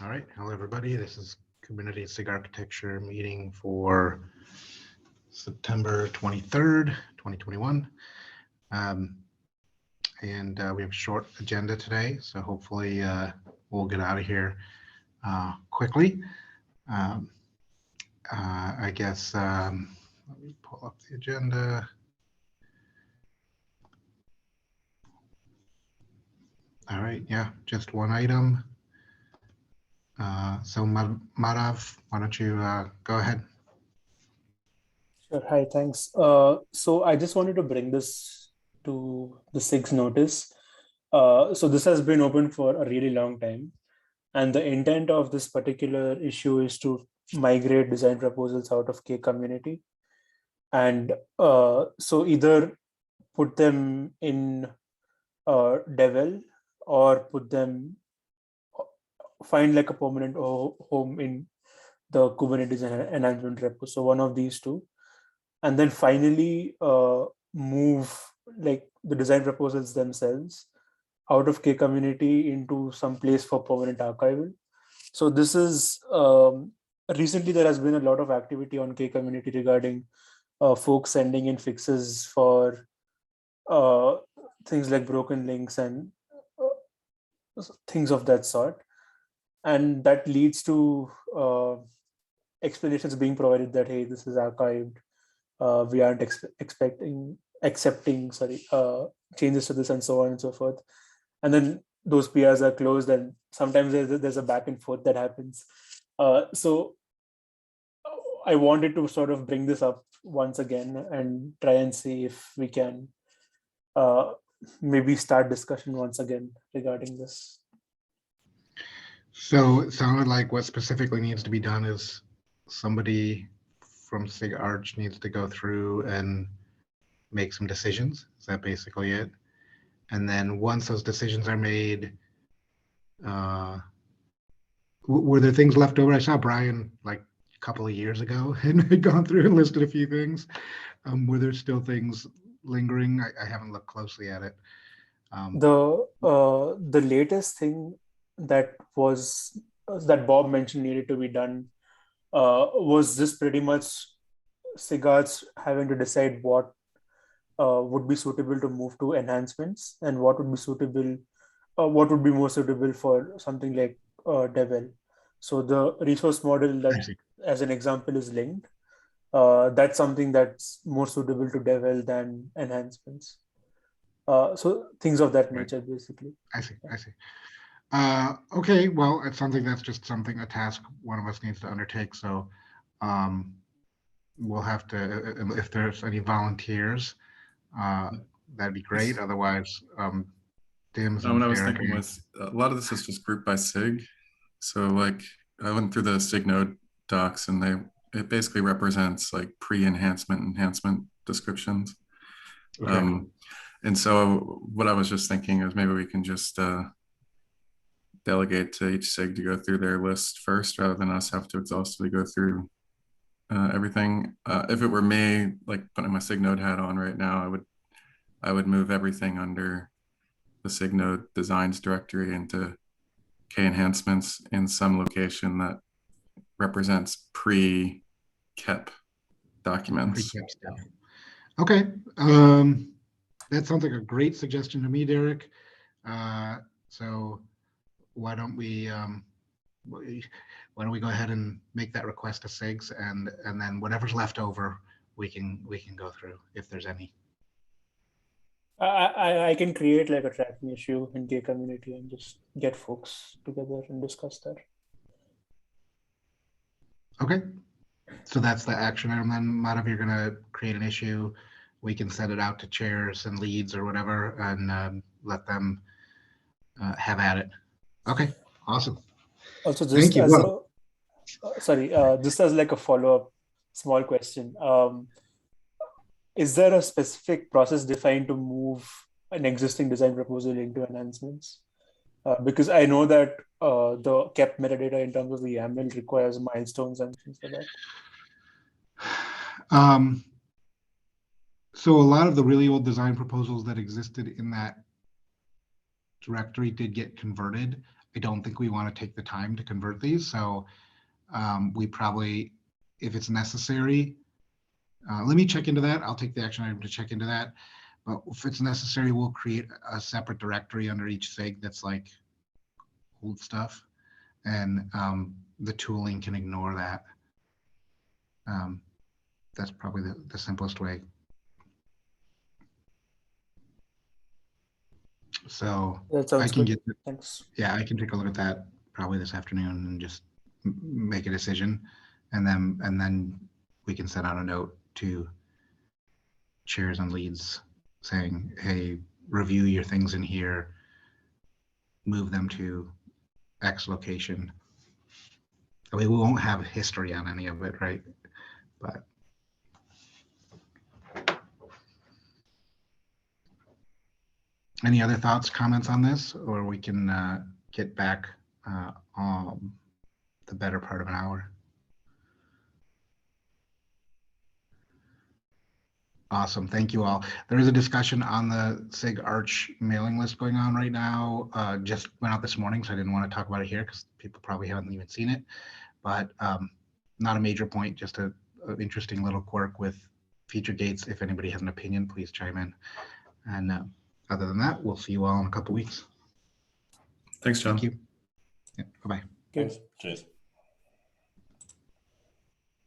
All right, hello everybody. This is Community SIG Architecture meeting for September 23rd, 2021. And we have a short agenda today, so hopefully we'll get out of here quickly. I guess, let me pull up the agenda. All right, yeah, just one item. So Madhav, why don't you go ahead? Sure. Hi, thanks. So I just wanted to bring this to the SIG's notice. So this has been open for a really long time. And the intent of this particular issue is to migrate design proposals out of K community. And so either put them in Devel or put them, find like a permanent home in the Kubernetes enhancement repo. So one of these two. And then finally move like the design proposals themselves out of K community into some place for permanent archival. So this is recently there has been a lot of activity on K community regarding folks sending in fixes for things like broken links and things of that sort, and that leads to explanations being provided that hey, this is archived. We aren't accepting changes to this and so on and so forth. And then those PRs are closed, and sometimes there's a back and forth that happens. So I wanted to sort of bring this up once again and try and see if we can maybe start discussion once again regarding this. So it sounded like what specifically needs to be done is somebody from SIG Arch needs to go through and make some decisions. Is that basically it? And then once those decisions are made, were there things left over? I saw Brian like a couple of years ago and had gone through and listed a few things. Were there still things lingering? I haven't looked closely at it. The latest thing that Bob mentioned needed to be done was this pretty much SIGARTs having to decide what would be suitable to move to enhancements and what would be suitable, what would be more suitable for something like Devel. So the resource model that, as an example, is linked. That's something that's more suitable to Devel than enhancements. So things of that nature, basically. I see. Okay, well, it sounds like that's just a task one of us needs to undertake. So we'll have to, if there's any volunteers, that'd be great. Otherwise, Dims and what I was thinking was a lot of this is just grouped by SIG. So like I went through the SIG node docs, and it basically represents like pre-enhancement, enhancement descriptions. Okay. And so what I was just thinking is maybe we can just delegate to each SIG to go through their list first, rather than us have to exhaustively go through everything. If it were me, like putting my SIG node hat on right now, I would move everything under the SIG node designs directory into K enhancements in some location that represents pre-KEP documents. Pre-KEP stuff. Okay. That sounds like a great suggestion to me, Derek. So why don't we go ahead and make that request to SIGs, and then whatever's left over, we can go through if there's any. I can create like a tracking issue in K community and just get folks together and discuss that. Okay, so that's the action item then. Madhav, you're going to create an issue. We can send it out to chairs and leads or whatever, and let them have at it. Okay, awesome. Also, just as just as like a follow-up small question, is there a specific process defined to move an existing design proposal into enhancements? Because I know that the kept metadata in terms of the YAML requires milestones and things like that. So a lot of the really old design proposals that existed in that directory did get converted. I don't think we want to take the time to convert these. So we probably, if it's necessary, let me check into that. I'll take the action item to check into that. But if it's necessary, we'll create a separate directory under each SIG that's like old stuff. And the tooling can ignore that. That's probably the simplest way. So That sounds I can good. get, Thanks. yeah, I can take a look at that probably this afternoon and just make a decision. And then we can send out a note to chairs and leads saying, hey, review your things in here, move them to X location. I mean, we won't have history on any of it, right? But any other thoughts, comments on this, or we can get back on the better part of an hour. Awesome, thank you all. There is a discussion on the SIG Arch mailing list going on right now. Just went out this morning, so I didn't want to talk about it here because people probably haven't even seen it. But not a major point, just an interesting little quirk with feature gates. If anybody has an opinion, please chime in. And other than that, we'll see you all in a couple weeks. Thanks, John. Thank you. Yeah, bye-bye. Good. Cheers.